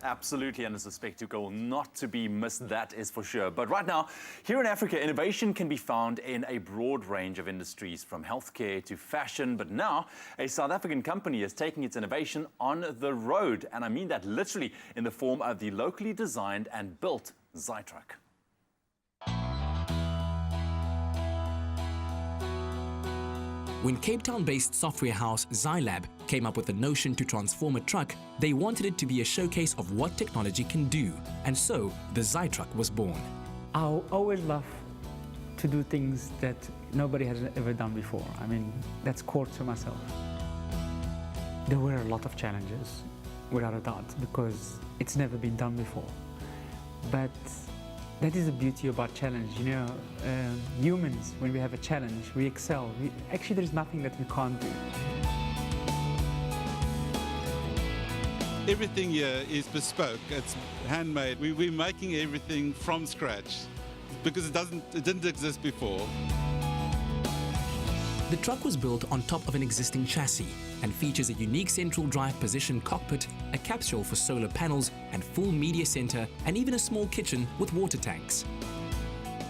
Absolutely, and it's a spectacle not to be missed, that is for sure. But right now, here in Africa, innovation can be found in a broad range of industries, from healthcare to fashion. But now, a South African company is taking its innovation on the road. And I mean that literally, in the form of the locally designed and built Zaitruck. When Cape Town-based software house Zailab came up with the notion to transform a truck, they wanted it to be a showcase of what technology can do. And so, the Zaitruck was born. I always love to do things that nobody has ever done before. I mean, that's core to myself. There were a lot of challenges, without a doubt, because it's never been done before. But that is the beauty about challenge, you know. Humans, when we have a challenge, we excel. Actually, there's nothing that we can't do. Everything here is bespoke. It's handmade. We're making everything from scratch because it didn't exist before. The truck was built on top of an existing chassis and features a unique central drive position cockpit, a capsule for solar panels, and full media center, and even a small kitchen with water tanks.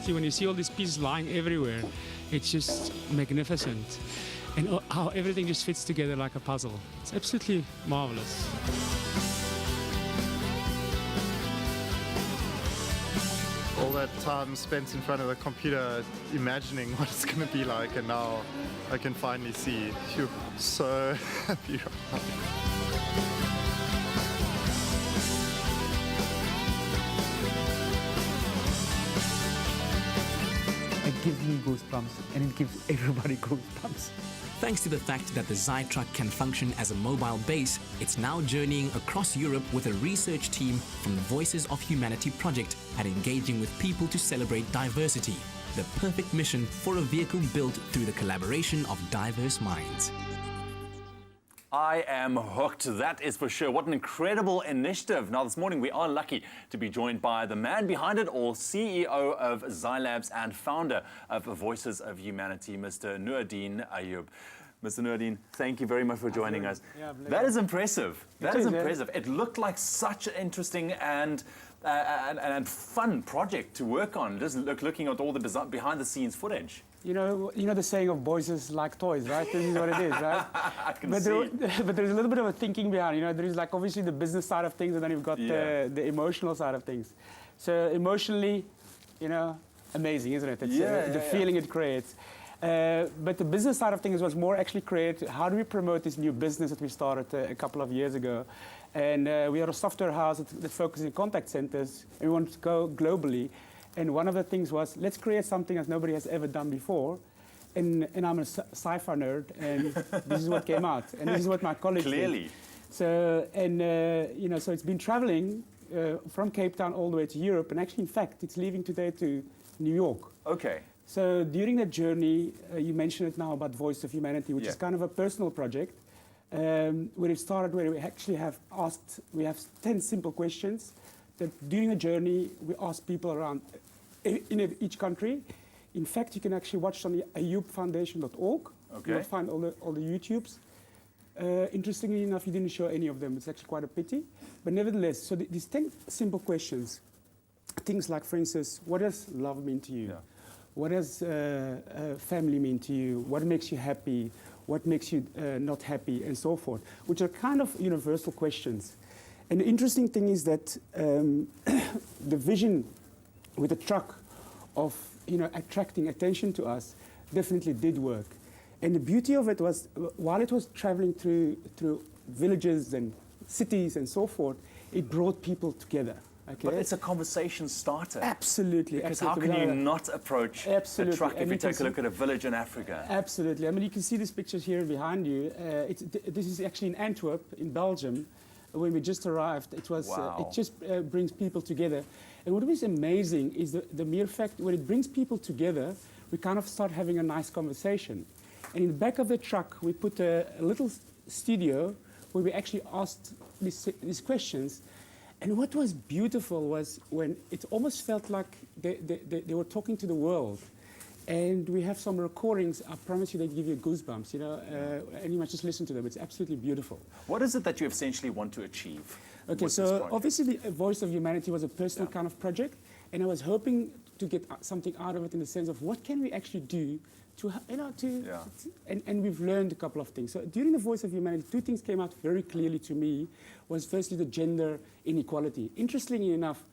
See, when you see all these pieces lying everywhere, it's just magnificent. And how everything just fits together like a puzzle. It's absolutely marvelous. All that time spent in front of the computer imagining what it's going to be like, and now I can finally see. Phew, so happy right now. It gives me goosebumps, and it gives everybody goosebumps. Thanks to the fact that the Zaitruck can function as a mobile base, it's now journeying across Europe with a research team from the Voices of Humanity project and engaging with people to celebrate diversity. The perfect mission for a vehicle built through the collaboration of diverse minds. I am hooked, that is for sure. What an incredible initiative. Now, this morning we are lucky to be joined by the man behind it all, CEO of Zailab and founder of Voices of Humanity, Mr. Nuruddin Ayub. Mr. Nuruddin, thank you very much for joining us. Yeah, that is impressive. That is impressive. It looked like such an interesting and fun project to work on, just looking at all the behind-the-scenes footage. You know the saying of boys is like toys, right? This is what it is, right? I can but see. But there's a little bit of a thinking behind. You know, there is like obviously the business side of things, and then you've got the emotional side of things. So emotionally, you know, amazing, isn't it? It's the feeling it creates. But the business side of things was more actually create, how do we promote this new business that we started a couple of years ago? And we are a software house that focuses on contact centers, and we want to go globally. And one of the things was, let's create something that nobody has ever done before. And I'm a sci-fi nerd, and this is what came out. And this is what my colleagues Clearly. did. So, and you know, so it's been traveling from Cape Town all the way to Europe. And actually, in fact, it's leaving today to New York. Okay. So during that journey, you mentioned it now about Voice of Humanity, which is kind of a personal project, where it started, where we actually have 10 simple questions that during the journey, we ask people around in each country. In fact, you can actually watch on the ayubfoundation.org. Okay. You'll find all the YouTubes. Interestingly enough, you didn't show any of them. It's actually quite a pity. But nevertheless, so these 10 simple questions, things like, for instance, what does love mean to you? Yeah. What does family mean to you? What makes you happy? What makes you not happy? And so forth, which are kind of universal questions. And the interesting thing is that the vision with the truck of attracting attention to us definitely did work. And the beauty of it was, while it was traveling through villages and cities and so forth, it brought people together. Okay. But it's a conversation starter. Absolutely. Because absolutely. how can you not approach a truck if you take a look at a village in Africa? Absolutely. I mean, you can see these pictures here behind you. This is actually in Antwerp, in Belgium. When we just arrived, it was it just brings people together. And what is amazing is the mere fact when it brings people together, we kind of start having a nice conversation. And in the back of the truck, we put a little studio where we actually asked these questions. And what was beautiful was when it almost felt like they were talking to the world. And we have some recordings. I promise you, they give you goosebumps, and you must just listen to them. It's absolutely beautiful. What is it that you essentially want to achieve? Okay, with this so project? obviously the Voice of Humanity was a personal kind of project, and I was hoping to get something out of it in the sense of what can we actually do to, and we've learned a couple of things. So during the Voice of Humanity, two things came out very clearly to me. Was firstly the gender inequality. Interestingly enough,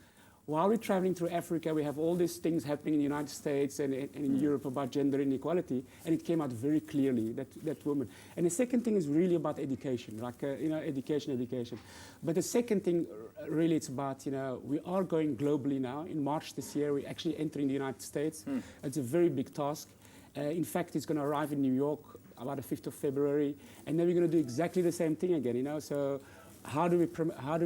while we're traveling through Africa, we have all these things happening in the United States and in Europe about gender inequality, and it came out very clearly, that woman. And the second thing is really about education, like, education. But the second thing, really, it's about, we are going globally now. In March this year, we're actually entering the United States. It's a very big task. In fact, it's going to arrive in New York about the 5th of February, and then we're going to do exactly the same thing again, so how do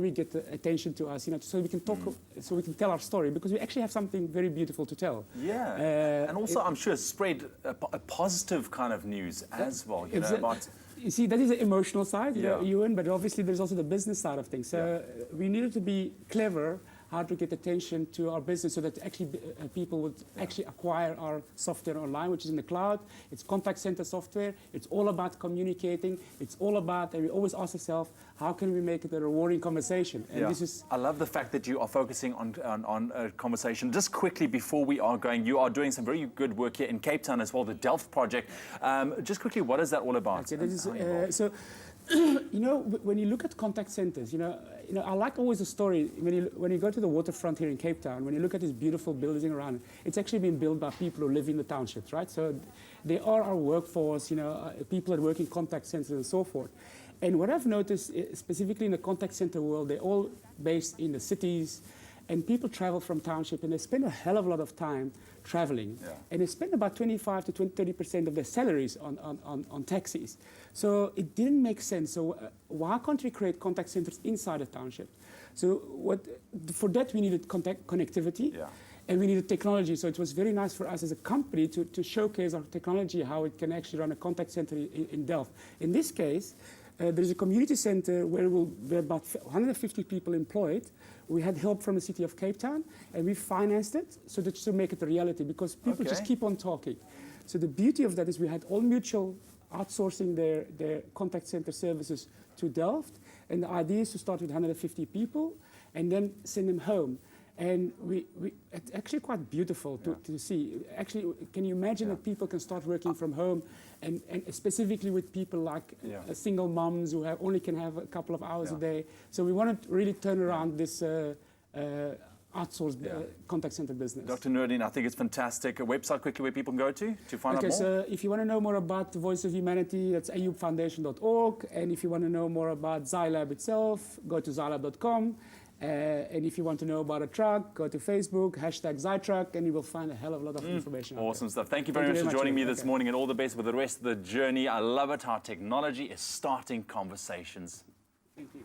we get the attention to us, so we can talk, so we can tell our story, because we actually have something very beautiful to tell. Yeah, and also I'm sure spread a positive kind of news as well, about... You see, that is the emotional side, Ewan, but obviously there's also the business side of things. So we needed to be clever how to get attention to our business so that actually people would actually acquire our software online, which is in the cloud. It's contact center software. It's all about communicating. It's all about, and we always ask ourselves, how can we make it a rewarding conversation? And this is... I love the fact that you are focusing on a conversation. Just quickly before we are going, you are doing some very good work here in Cape Town as well, the Delft project. Just quickly, what is that all about? Okay, this is, so, when you look at contact centers, I like always the story, when you go to the waterfront here in Cape Town, when you look at these beautiful buildings around, it's actually been built by people who live in the townships, right? So they are our workforce, people that work in contact centers and so forth. And what I've noticed, specifically in the contact center world, they're all based in the cities, and people travel from township, and they spend a hell of a lot of time traveling. And they spend about 25 to 30% of their salaries on taxis. So it didn't make sense. So why can't we create contact centers inside a township? So for that, we needed connectivity. And we needed technology. So it was very nice for us as a company to showcase our technology, how it can actually run a contact center in Delft. In this case, there's a community center where we'll be about 150 people employed. We had help from the city of Cape Town, and we financed it so that to make it a reality, because people just keep on talking. So the beauty of that is we had all mutual outsourcing their contact center services to Delft, and the idea is to start with 150 people and then send them home. And it's actually quite beautiful to see. Actually, can you imagine that people can start working from home, and specifically with people like single moms who only can have a couple of hours a day. So we want to really turn around this outsourced contact center business. Dr. Nurdin, I think it's fantastic. A website quickly where people can go to find out more? So if you want to know more about the Voice of Humanity, that's ayoubfoundation.org. And if you want to know more about Zailab itself, go to zailab.com. And if you want to know about a truck, go to Facebook, #Zaitruck, and you will find a hell of a lot of information. Awesome stuff. Thank you very much for joining me this morning, and all the best with the rest of the journey. I love it how technology is starting conversations. Thank you.